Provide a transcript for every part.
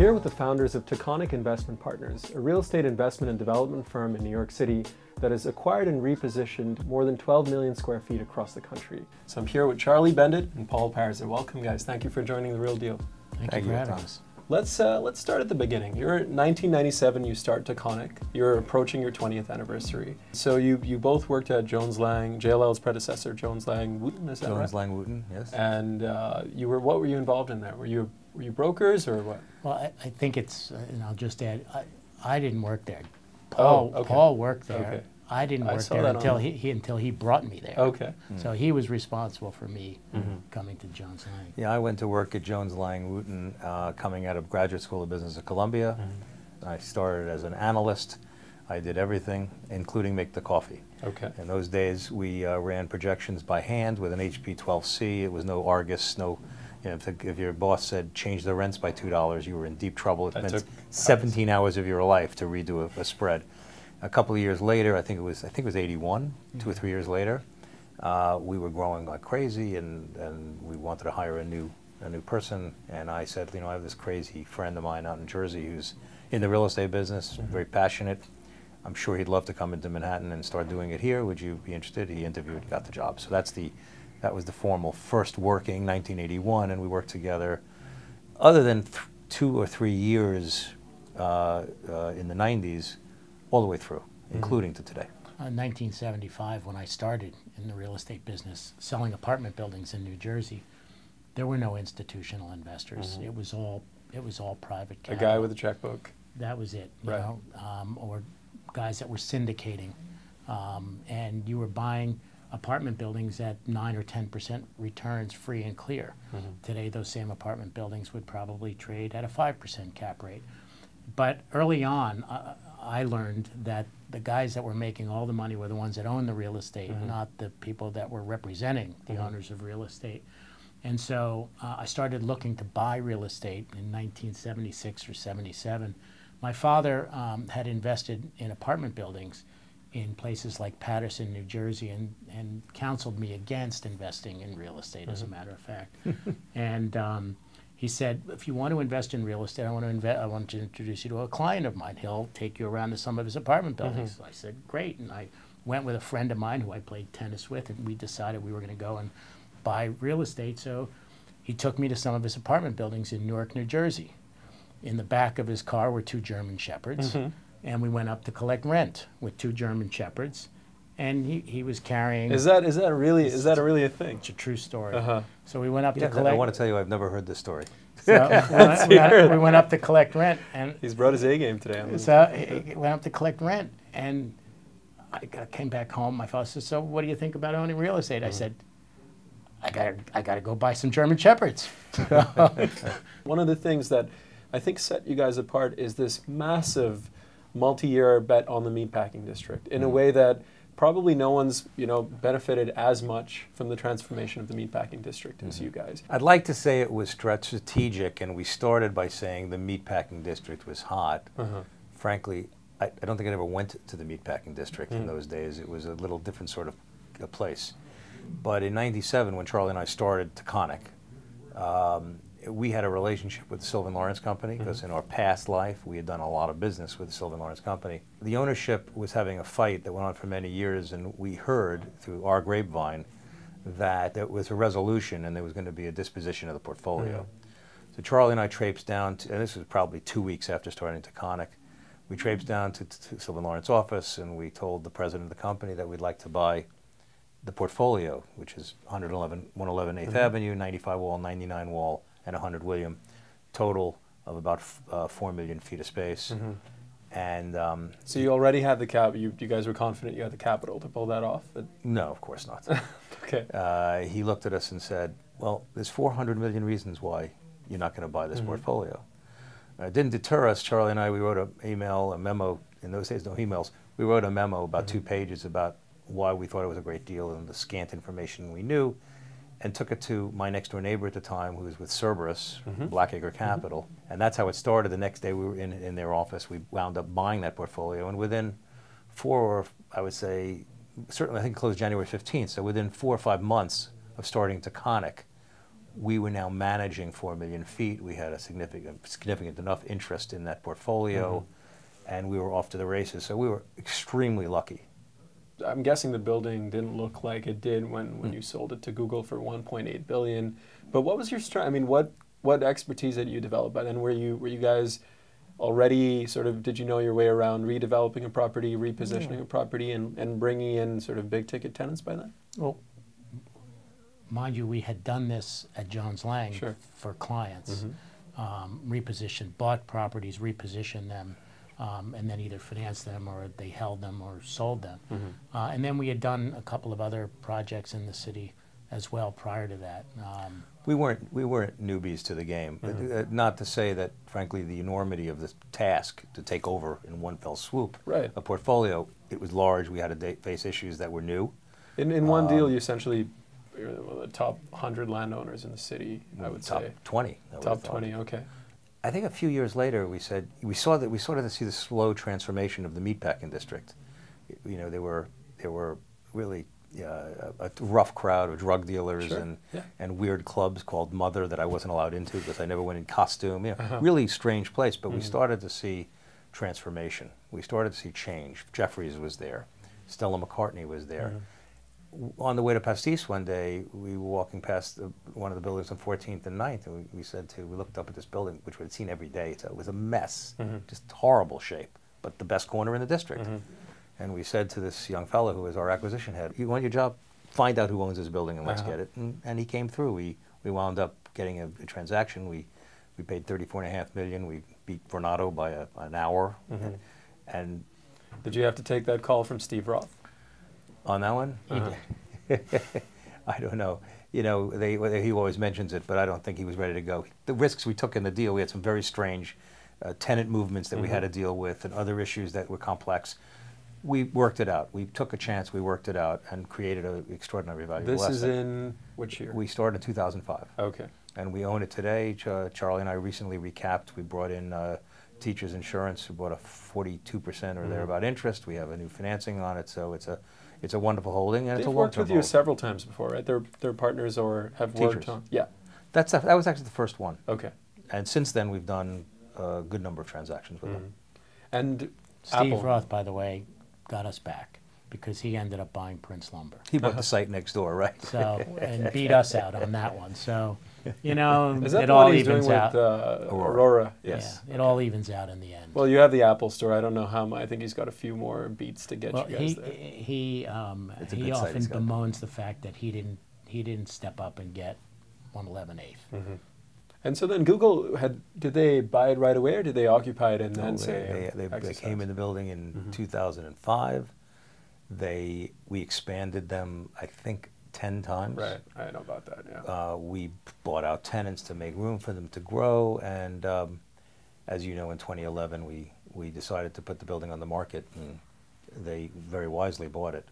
here with the founders of Taconic Investment Partners, a real estate investment and development firm in New York City that has acquired and repositioned more than 12 million square feet across the country. So I'm here with Charlie Bendit and Paul Parza. Welcome, guys. Thank you for joining The Real Deal. Thank you for having us. Let's start at the beginning. You're 1997, you start Taconic. You're approaching your 20th anniversary. So you both worked at Jones Lang, JLL's predecessor, Jones Lang Wootton, is that right? Jones Lang Wootton, yes. And what were you involved in there? Were you brokers or what? Well, I think it's, and I'll just add, I didn't work there. Okay. Paul worked there. Okay. I didn't work there until he brought me there. Okay. So he was responsible for me coming to Jones Lang. Yeah, I went to work at Jones Lang Wootton coming out of Graduate School of Business at Columbia. I started as an analyst. I did everything, including make the coffee. Okay. In those days, we ran projections by hand with an HP 12C. It was no Argus, no. You know, if your boss said change the rents by $2, you were in deep trouble. It meant 17 hours of your life to redo a spread. A couple of years later, I think it was 81, 2 or 3 years later, we were growing like crazy, and we wanted to hire a new person. And I said, you know, I have this crazy friend of mine out in Jersey who's in the real estate business, very passionate. I'm sure he'd love to come into Manhattan and start doing it here. Would you be interested? He interviewed, got the job. So that was the formal first working, 1981, and we worked together. Other than 2 or 3 years in the 90s, all the way through, including to today. In 1975, when I started in the real estate business, selling apartment buildings in New Jersey, there were no institutional investors. It was all private capital. A guy with a checkbook. That was it, right. You know, or guys that were syndicating, and you were buying apartment buildings at 9 or 10% returns, free and clear. Today, those same apartment buildings would probably trade at a 5% cap rate. But early on, I learned that the guys that were making all the money were the ones that owned the real estate, not the people that were representing the owners of real estate. And so I started looking to buy real estate in 1976 or 77. My father had invested in apartment buildings in places like Paterson, New Jersey, and counseled me against investing in real estate, as a matter of fact. And he said, if you want to invest in real estate, I want to introduce you to a client of mine. He'll take you around to some of his apartment buildings. So I said, great. And I went with a friend of mine who I played tennis with, and we decided we were going to go and buy real estate. So he took me to some of his apartment buildings in Newark, New Jersey. In the back of his car were 2 German Shepherds, and we went up to collect rent with 2 German Shepherds. And he was carrying. Is that really a thing? It's a true story. So we went up to collect. I want to tell you, I've never heard this story. So we went up to collect rent, and he's brought his A game today. So he went up to collect rent, and I came back home. My father said, "So what do you think about owning real estate?" I said, "I gotta go buy some German Shepherds." One of the things that I think set you guys apart is this massive multi-year bet on the Meatpacking District in a way that probably no one's benefited as much from the transformation of the Meatpacking District as you guys. I'd like to say it was strategic, and we started by saying the Meatpacking District was hot. Frankly, I don't think I ever went to the Meatpacking District in those days. It was a little different sort of a place. But in '97, when Charlie and I started Taconic, we had a relationship with the Sylvan Lawrence Company because in our past life we had done a lot of business with the Sylvan Lawrence Company. The ownership was having a fight that went on for many years, and we heard through our grapevine that there was a resolution and there was going to be a disposition of the portfolio. So Charlie and I traipsed down to, and this was probably 2 weeks after starting Taconic, we traipsed down to Sylvan Lawrence office, and we told the president of the company that we'd like to buy the portfolio, which is 111 8th Avenue, 95 Wall, 99 Wall, and 100 William, total of about 4 million feet of space. And so you already had the cap. You guys were confident you had the capital to pull that off? No, of course not. Okay. He looked at us and said, "Well, there's 400 million reasons why you're not going to buy this portfolio." It didn't deter us. Charlie and I, we wrote a memo. In those days, no emails. We wrote a memo about 2 pages about why we thought it was a great deal and the scant information we knew, and took it to my next door neighbor at the time, who was with Cerberus, Blackacre Capital. And that's how it started. The next day we were in their office. We wound up buying that portfolio. And within 4, or I would say, certainly I think it closed January 15th. So within 4 or 5 months of starting Taconic, we were now managing 4 million feet. We had a significant enough interest in that portfolio, and we were off to the races. So we were extremely lucky. I'm guessing the building didn't look like it did when you sold it to Google for 1.8 billion. But what was your I mean, what expertise had you developed by then? Were you guys already sort of, did you know your way around redeveloping a property, repositioning a property, and bringing in sort of big ticket tenants by then? Well, mind you, we had done this at Jones Lang for clients, repositioned, bought properties, repositioned them, and then either financed them or they held them or sold them. And then we had done a couple of other projects in the city as well prior to that. We weren't newbies to the game. But, not to say that, frankly, the enormity of this task to take over in one fell swoop a portfolio, it was large. We had to face issues that were new. In one deal, you essentially the top 100 landowners in the city, I would top say. 20. Top 20, okay. I think a few years later, we started to see the slow transformation of the Meatpacking District. You know, there were really a rough crowd of drug dealers and weird clubs called Mother that I wasn't allowed into because I never went in costume. You know, really strange place. But we started to see transformation. We started to see change. Jeffries was there. Stella McCartney was there. On the way to Pastis one day, we were walking past one of the buildings on 14th and 9th, and we looked up at this building, which we had seen every day. So it was a mess, just horrible shape, but the best corner in the district. And we said to this young fellow who was our acquisition head, "You want your job? Find out who owns this building and let's get it." And he came through. We wound up getting a transaction. We paid $34.5 million. We beat Vornado by an hour. And did you have to take that call from Steve Roth? On that one? I don't know. You know, he always mentions it, but I don't think he was ready to go. The risks we took in the deal, we had some very strange tenant movements that we had to deal with and other issues that were complex. We worked it out. We took a chance, we worked it out, and created an extraordinary valuable asset. This is in which year? We started in 2005. Okay. And we own it today. Charlie and I recently recapped. We brought in Teachers Insurance, who bought a 42% or thereabout interest. We have a new financing on it, so it's a wonderful holding, and it's a long-term worked with you several times before, right? They're partners or have worked on. Yeah. That was actually the first one. Okay. And since then, we've done a good number of transactions with them. And Steve Roth, by the way, got us back because he ended up buying Prince Lumber. He bought the site next door, right? So and beat us out on that one. So, you know, is that it all what he's evens doing out. With Aurora? Yes. Yeah, it all evens out in the end. Well, you have the Apple Store. I don't know how much. I think he's got a few more beats to get you guys there. He often bemoans the fact that he didn't step up and get 111 8th. And so then Google did they buy it right away or did they occupy it and then they came in the building in 2005. We expanded them, I think, 10 times. Right, I know about that, yeah. We bought out tenants to make room for them to grow, and as you know, in 2011, we decided to put the building on the market, and they very wisely bought it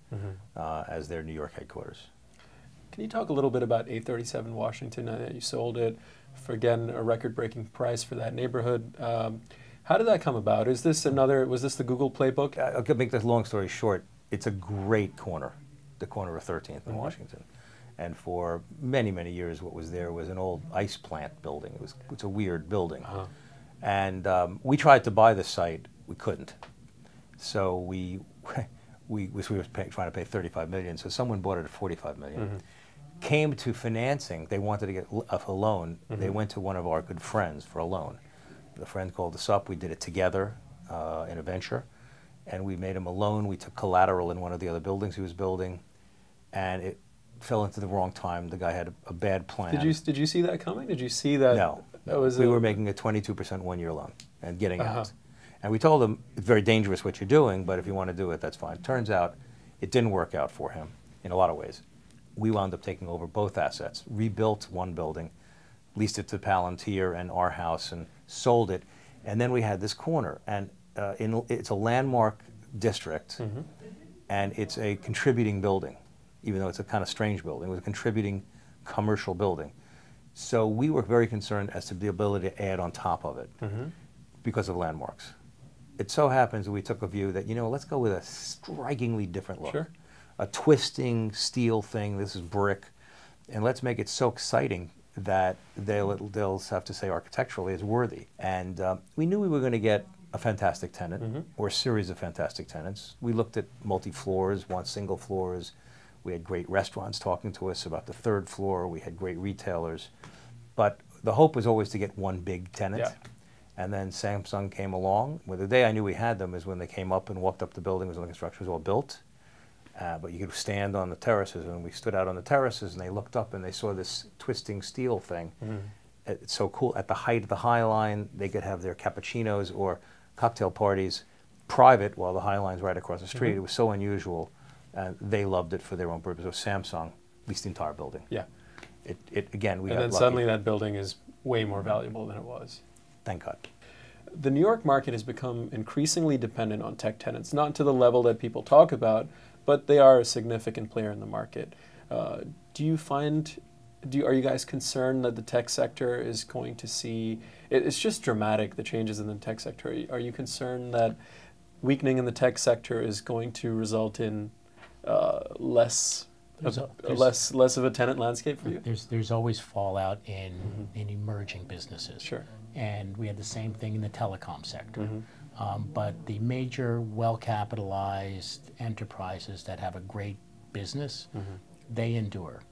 as their New York headquarters. Can you talk a little bit about 837 Washington? You sold it for, again, a record-breaking price for that neighborhood. How did that come about? Was this the Google playbook? I'll make this long story short. It's a great corner, the corner of 13th in Washington. And for many, many years, what was there was an old ice plant building. It's a weird building. And we tried to buy the site. We couldn't. So we were trying to pay $35 million. So someone bought it at $45 million. Came to financing. They wanted to get a loan. They went to one of our good friends for a loan. The friend called us up. We did it together in a venture. And we made him a loan. We took collateral in one of the other buildings he was building, and it fell into the wrong time. The guy had a bad plan. Did you see that coming? Did you see that? No. We were making a 22% 1-year loan and getting out. And we told him, it's very dangerous what you're doing, but if you want to do it, that's fine. Turns out it didn't work out for him in a lot of ways. We wound up taking over both assets, rebuilt one building, leased it to Palantir and our house, and sold it. And then we had this corner. And it's a landmark district, and it's a contributing building, even though it's a kind of strange building. It was a contributing commercial building. So we were very concerned as to the ability to add on top of it because of landmarks. It so happens that we took a view that, you know, let's go with a strikingly different look. A twisting steel thing, this is brick, and let's make it so exciting that they'll have to say architecturally is worthy. And we knew we were going to get a fantastic tenant or a series of fantastic tenants. We looked at multi-floors, single floors. We had great restaurants talking to us about the third floor. We had great retailers. But the hope was always to get one big tenant. Yeah. And then Samsung came along. Well, the day I knew we had them is when they came up and walked up the building, when the construction was all built. But you could stand on the terraces, and we stood out on the terraces, and they looked up and they saw this twisting steel thing. It's so cool. At the height of the High Line, they could have their cappuccinos or cocktail parties private while the High Line's right across the street. It was so unusual. They loved it for their own purpose. It was Samsung, leased the entire building. Yeah. Again, we got And then lucky. suddenly that building is way more valuable than it was. Thank God. The New York market has become increasingly dependent on tech tenants, not to the level that people talk about, but they are a significant player in the market. Are you guys concerned that the tech sector is going to see, it's just dramatic, the changes in the tech sector. Are you concerned that weakening in the tech sector is going to result in less of a tenant landscape for you? There's always fallout in emerging businesses. Sure. And we had the same thing in the telecom sector. But the major well-capitalized enterprises that have a great business, they endure.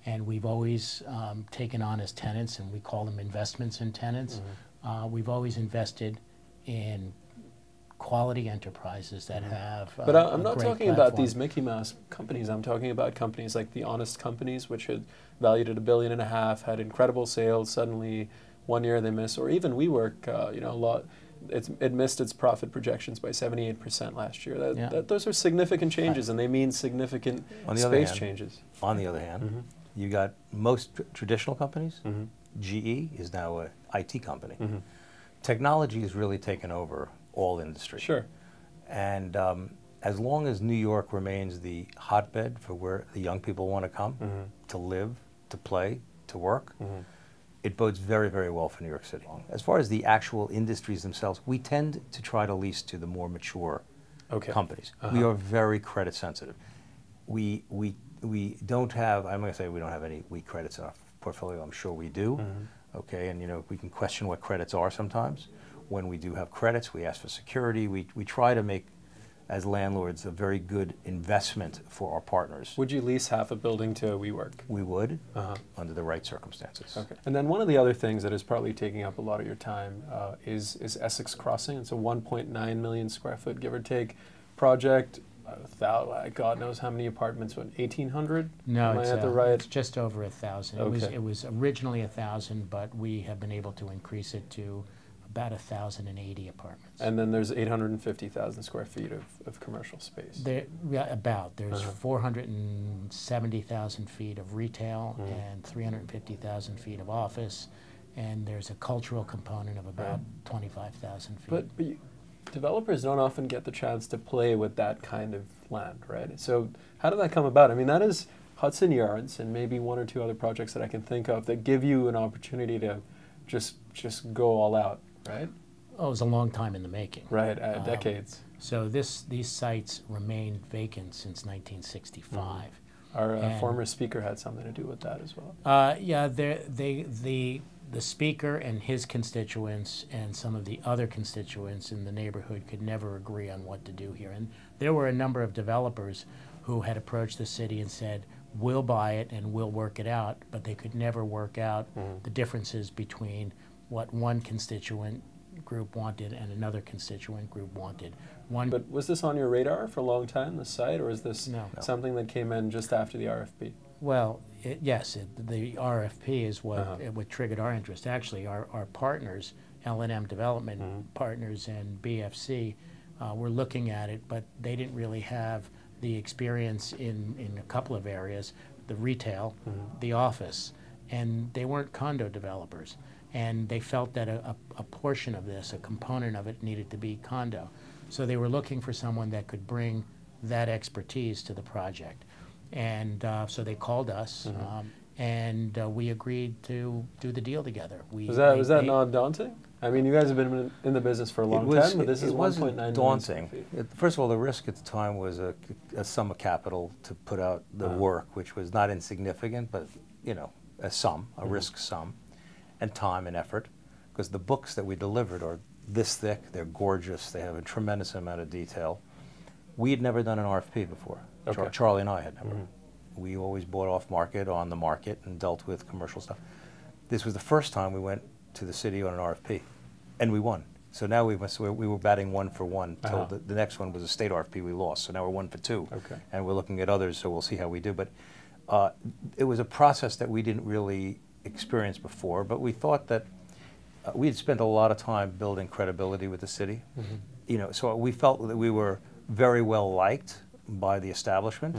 And we've always taken on as tenants, and we call them investments in tenants. We've always invested in quality enterprises that have But I'm not talking platform. about these Mickey Mouse companies. I'm talking about companies like the honest companies, which had valued at $1.5 billion, had incredible sales. Suddenly, one year they miss, or even WeWork. It missed its profit projections by 78% last year. Those are significant changes, and they mean significant space changes. On the other hand, you got most traditional companies. GE is now an IT company. Technology has really taken over all industry. Sure. And as long as New York remains the hotbed for where the young people want to come to live, to play, to work, it bodes very, very well for New York City. As far as the actual industries themselves, we tend to try to lease to the more mature companies. We are very credit sensitive. We don't have, I'm going to say we don't have any weak credits in our portfolio. I'm sure we do. Okay, and we can question what credits are sometimes. When we do have credits, we ask for security. We try to make, as landlords, a very good investment for our partners. Would you lease half a building to WeWork? We would, under the right circumstances. Okay. And then one of the other things that is probably taking up a lot of your time is Essex Crossing. It's a 1.9 million square foot, give or take, project. God knows how many apartments. What, 1,800? No, it's just over 1,000. Okay. It was originally 1,000, but we have been able to increase it to about 1,080 apartments. And then there's 850,000 square feet of commercial space. There's 470,000 feet of retail and 350,000 feet of office, and there's a cultural component of about 25,000 feet. But developers don't often get the chance to play with that kind of land, right? So how did that come about? I mean, that is Hudson Yards and maybe one or two other projects that I can think of that give you an opportunity to just go all out, right? Oh, it was a long time in the making. Right, decades. So these sites remained vacant since 1965. Our former speaker had something to do with that as well. Yeah, the speaker and his constituents and some of the other constituents in the neighborhood could never agree on what to do here. And there were a number of developers who had approached the city and said, we'll buy it and we'll work it out, but they could never work out the differences between what one constituent group wanted and another constituent group wanted. But was this on your radar for a long time, the site, or is this something that came in just after the RFP? Well, yes, the RFP is what triggered our interest. Actually, our partners, L&M Development Partners and BFC, were looking at it, but they didn't really have the experience in a couple of areas, the retail, the office, and they weren't condo developers. And they felt that a portion of this, a component of it, needed to be condo. So they were looking for someone that could bring that expertise to the project. And so they called us, and we agreed to do the deal together. Was that not daunting? I mean, you guys have been in the business for a long time, but this is 1.9 million. Daunting. First of all, the risk at the time was a sum of capital to put out the work, which was not insignificant, but a sum, a risk sum, and time and effort, because the books that we delivered are this thick, they're gorgeous, they have a tremendous amount of detail. We had never done an RFP before. Okay. Charlie and I had never. We always bought off market, on the market, and dealt with commercial stuff. This was the first time we went to the city on an RFP, and we won. So now we were batting 1 for 1 till the next one was a state RFP we lost. So now we're 1 for 2, and we're looking at others. So we'll see how we do. But it was a process that we didn't really experience before. But we thought that we had spent a lot of time building credibility with the city. You know, so we felt that we were very well liked by the establishment,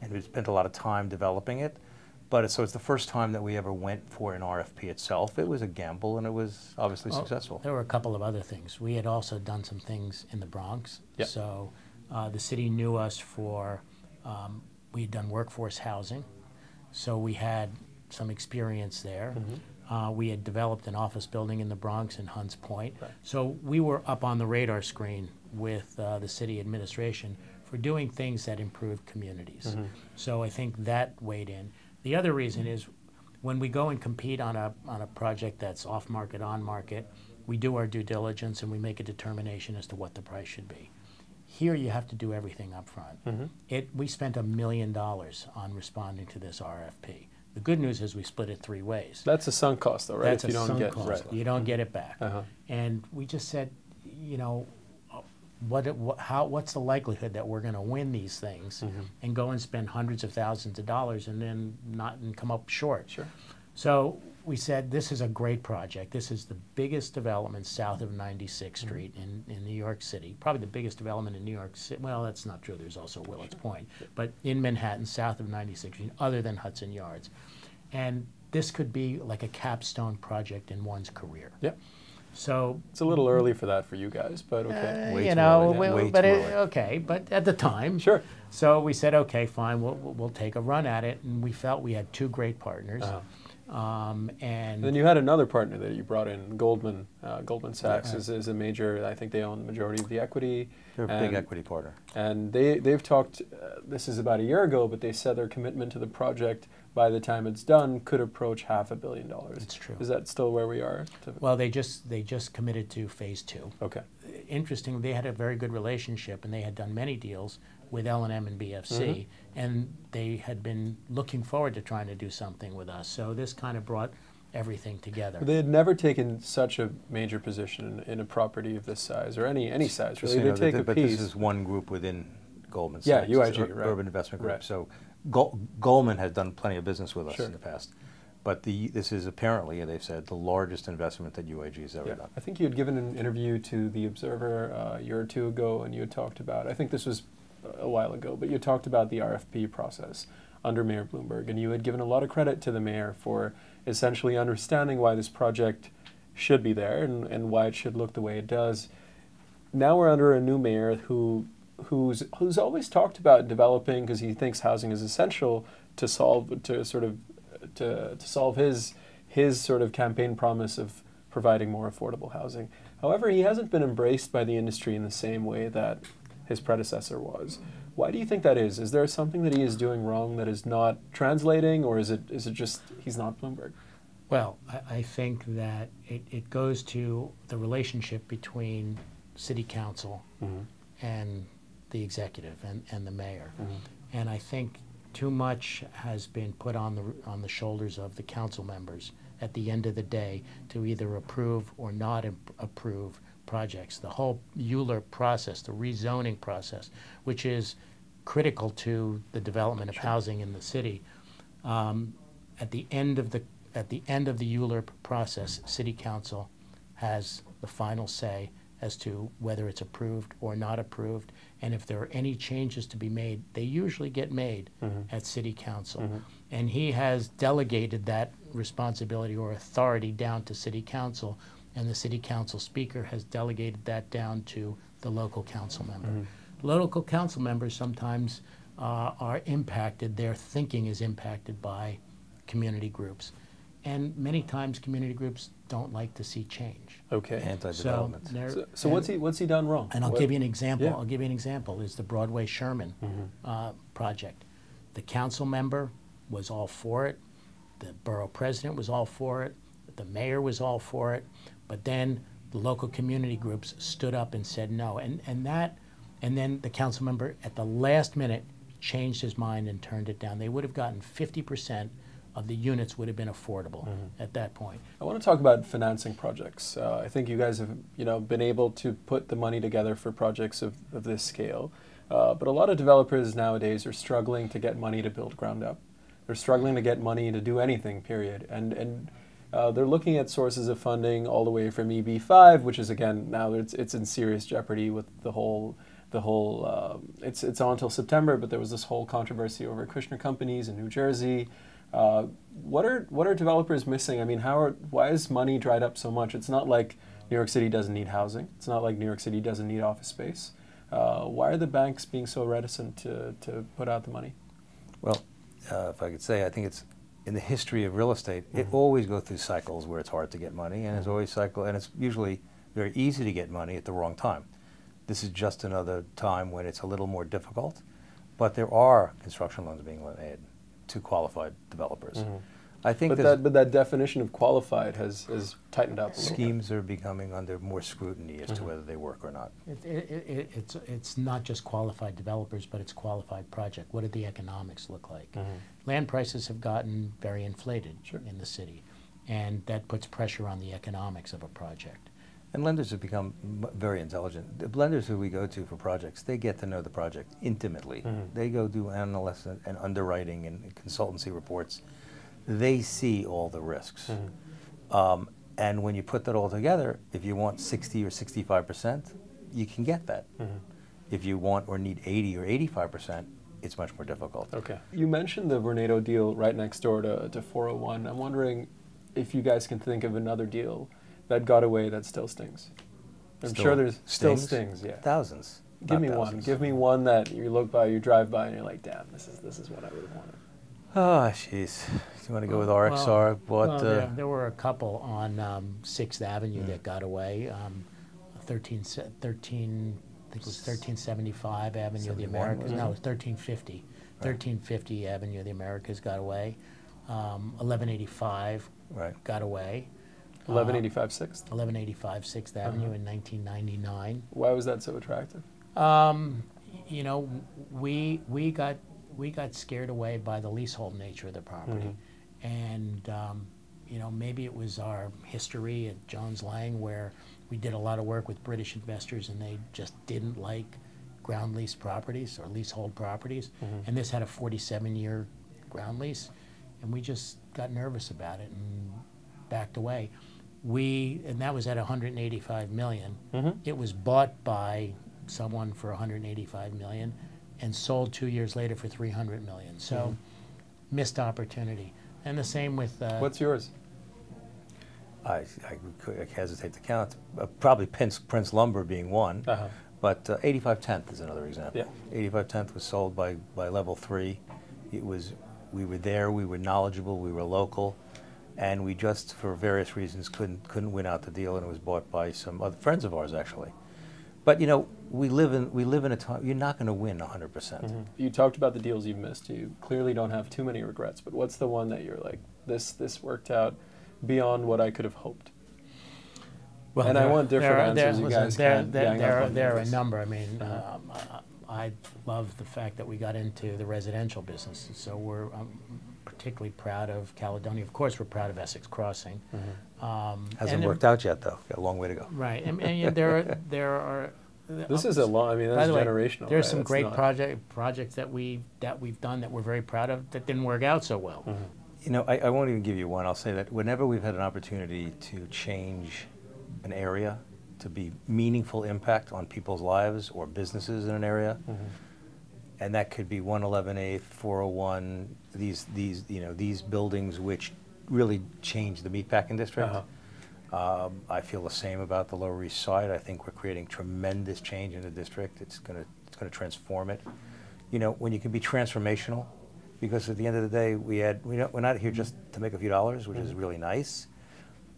and we spent a lot of time developing it. But so it's the first time that we ever went for an RFP itself. It was a gamble, and it was obviously successful. There were a couple of other things. We had also done some things in the Bronx. So the city knew us for, we had done workforce housing. So we had some experience there. We had developed an office building in the Bronx in Hunts Point. So we were up on the radar screen with the city administration for doing things that improved communities. So I think that weighed in. The other reason is when we go and compete on a project that's off market, on market, we do our due diligence and we make a determination as to what the price should be. Here you have to do everything up front. We spent $1 million on responding to this RFP. The good news is we split it 3 ways. That's a sunk cost, though, right? That's a sunk cost. You don't get it back. And we just said, you know, what's the likelihood that we're going to win these things and go and spend hundreds of thousands of dollars and then not come up short? So we said, this is a great project. This is the biggest development south of 96th Street in New York City. Probably the biggest development in New York City. Well, that's not true. There's also Willets Point. But in Manhattan, south of 96th Street, other than Hudson Yards. And this could be like a capstone project in one's career. So it's a little early for that for you guys, but okay. You know, okay, but at the time, So we said, okay, fine, we'll take a run at it, and we felt we had 2 great partners. And then you had another partner that you brought in, Goldman Sachs is a major. I think they own the majority of the equity. They're a big equity partner. And they've talked. This is about a year ago, but they said their commitment to the project by the time it's done could approach $500 million. It's true. Is that still where we are? Well, they just committed to phase 2. Okay. Interesting. They had a very good relationship, and they had done many deals with L&M and BFC, and they had been looking forward to trying to do something with us. So this kind of brought everything together. They had never taken such a major position in a property of this size, or any size, really. They take a but piece. This is one group within Goldman Yeah, Sachs. UIG, right. Urban Investment Group. Right. So Goldman has done plenty of business with us in the past. But this is apparently, they've said, the largest investment that UIG has ever done. I think you had given an interview to The Observer a year or 2 ago, and you had talked about, I think this was a while ago, but you talked about the RFP process under Mayor Bloomberg, and you had given a lot of credit to the mayor for essentially understanding why this project should be there and why it should look the way it does. Now we're under a new mayor who's always talked about developing, because he thinks housing is essential to solve his sort of campaign promise of providing more affordable housing. However, he hasn't been embraced by the industry in the same way that his predecessor was. Why do you think that is? Is there something that he is doing wrong that is not translating, or is it just he's not Bloomberg? Well, I think that it goes to the relationship between city council and the executive and the mayor. And I think too much has been put on the shoulders of the council members at the end of the day to either approve or not approve projects. The whole Euler process, the rezoning process, which is critical to the development of housing in the city. At the end of the Euler process, City Council has the final say as to whether it's approved or not approved, and if there are any changes to be made, they usually get made at City Council. And he has delegated that responsibility or authority down to City Council, and the City Council Speaker has delegated that down to the local council member. Local council members sometimes are impacted, their thinking is impacted by community groups. And many times community groups don't like to see change. Okay. Anti-development. So what's he done wrong? And I'll give you an example. I'll give you an example. Is the Broadway Sherman project. The council member was all for it. the borough president was all for it, the mayor was all for it, but then the local community groups stood up and said no, and then the council member at the last minute changed his mind and turned it down. They would have gotten 50% of the units would have been affordable at that point. I want to talk about financing projects. I think you guys have been able to put the money together for projects of this scale, but a lot of developers nowadays are struggling to get money to build ground up. They're struggling to get money to do anything, period. And they're looking at sources of funding all the way from EB5, which is, again, now it's in serious jeopardy with the whole it's on until September, but there was this whole controversy over Kushner companies in New Jersey. What are developers missing? I mean, why is money dried up so much? It's not like New York City doesn't need housing. It's not like New York City doesn't need office space. Why are the banks being so reticent to put out the money? Well, if I could say, I think it's in the history of real estate, it always goes through cycles where it's hard to get money, and it's usually very easy to get money at the wrong time. This is just another time when it's a little more difficult, but there are construction loans being made to qualified developers. I think but that definition of qualified has tightened up a little bit. Schemes are becoming under more scrutiny as to whether they work or not. It's not just qualified developers, but it's qualified project. What do the economics look like? Land prices have gotten very inflated in the city, and that puts pressure on the economics of a project. And lenders have become very intelligent. The lenders who we go to for projects, they get to know the project intimately. They go do analysis and underwriting and consultancy reports. They see all the risks. And when you put that all together, if you want 60 or 65%, you can get that. If you want or need 80 or 85%, it's much more difficult. Okay. You mentioned the Vornado deal right next door to 401. I'm wondering if you guys can think of another deal that got away that still stings. I'm sure there's still stings, yeah. Thousands. Give me one. Give me one that you look by, you drive by, and you're like, damn, this is what I would have wanted. Oh, jeez. You want to go with RXR? There were a couple on 6th Avenue that got away. 1375 Avenue of the Americas. No, it was 1350. Right. 1350 Avenue of the Americas got away. 1185 got away. 1185 6th? 1185 6th Avenue in 1999. Why was that so attractive? We got scared away by the leasehold nature of the property. And, maybe it was our history at Jones Lang where we did a lot of work with British investors and they just didn't like ground lease properties or leasehold properties. And this had a 47-year ground lease. And we just got nervous about it and backed away. And that was at $185 million. It was bought by someone for $185 million and sold 2 years later for $300 million. So missed opportunity. And the same with... What's yours? I hesitate to count. Probably Prince Lumber being one. But 85 10th is another example. 85 10th was sold by Level 3. We were there, we were knowledgeable, we were local. And we just, for various reasons, couldn't win out the deal, and it was bought by some other friends of ours, actually. But we live in a time you're not going to win 100%. You talked about the deals you've missed. You clearly don't have too many regrets. But what's the one that you're like, this worked out beyond what I could have hoped? Well, and I want different answers. You guys can't gang up on there are a number. I mean, I love the fact that we got into the residential business. So we're particularly proud of Caledonia. Of course, we're proud of Essex Crossing. Hasn't worked out yet, though. Got a long way to go. Right, and there are. This is a long. I mean, that's generational. There's some great projects that we've done that we're very proud of that didn't work out so well. I won't even give you one. I'll say that whenever we've had an opportunity to change an area to be meaningful impact on people's lives or businesses in an area. And that could be 111 8th, 401, these buildings which really change the Meatpacking District. I feel the same about the Lower East Side. I think we're creating tremendous change in the district. It's going to transform it. When you can be transformational, because at the end of the day, we're not here just to make a few dollars, which is really nice,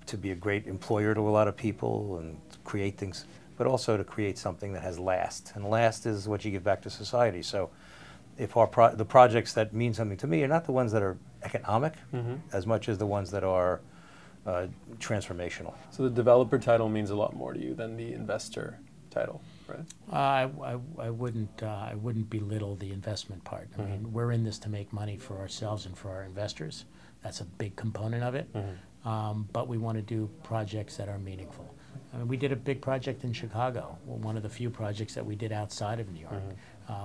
to be a great employer to a lot of people and create things, but also to create something that has last. And last is what you give back to society. So if the projects that mean something to me are not the ones that are economic as much as the ones that are transformational. So the developer title means a lot more to you than the investor title, right? I wouldn't belittle the investment part. I mean, we're in this to make money for ourselves and for our investors. That's a big component of it. But we want to do projects that are meaningful. I mean, we did a big project in Chicago, one of the few projects that we did outside of New York.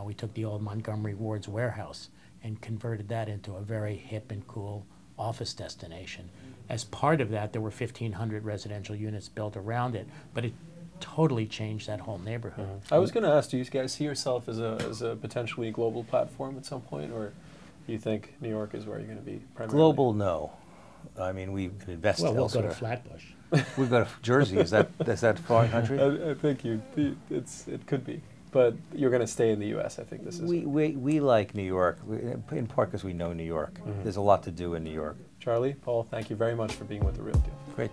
We took the old Montgomery Ward's warehouse and converted that into a very hip and cool office destination. As part of that, there were 1,500 residential units built around it, but it totally changed that whole neighborhood. I was going to ask, do you guys see yourself as a potentially global platform at some point, or do you think New York is where you're going to be primarily? Global, no. I mean, we can invest Well, we'll elsewhere. go to Flatbush. We've got Jersey. Is that foreign country? I think it could be, but you're going to stay in the U.S. I think this is. We like New York, in part because we know New York. There's a lot to do in New York. Charlie, Paul, thank you very much for being with The Real Deal. Great.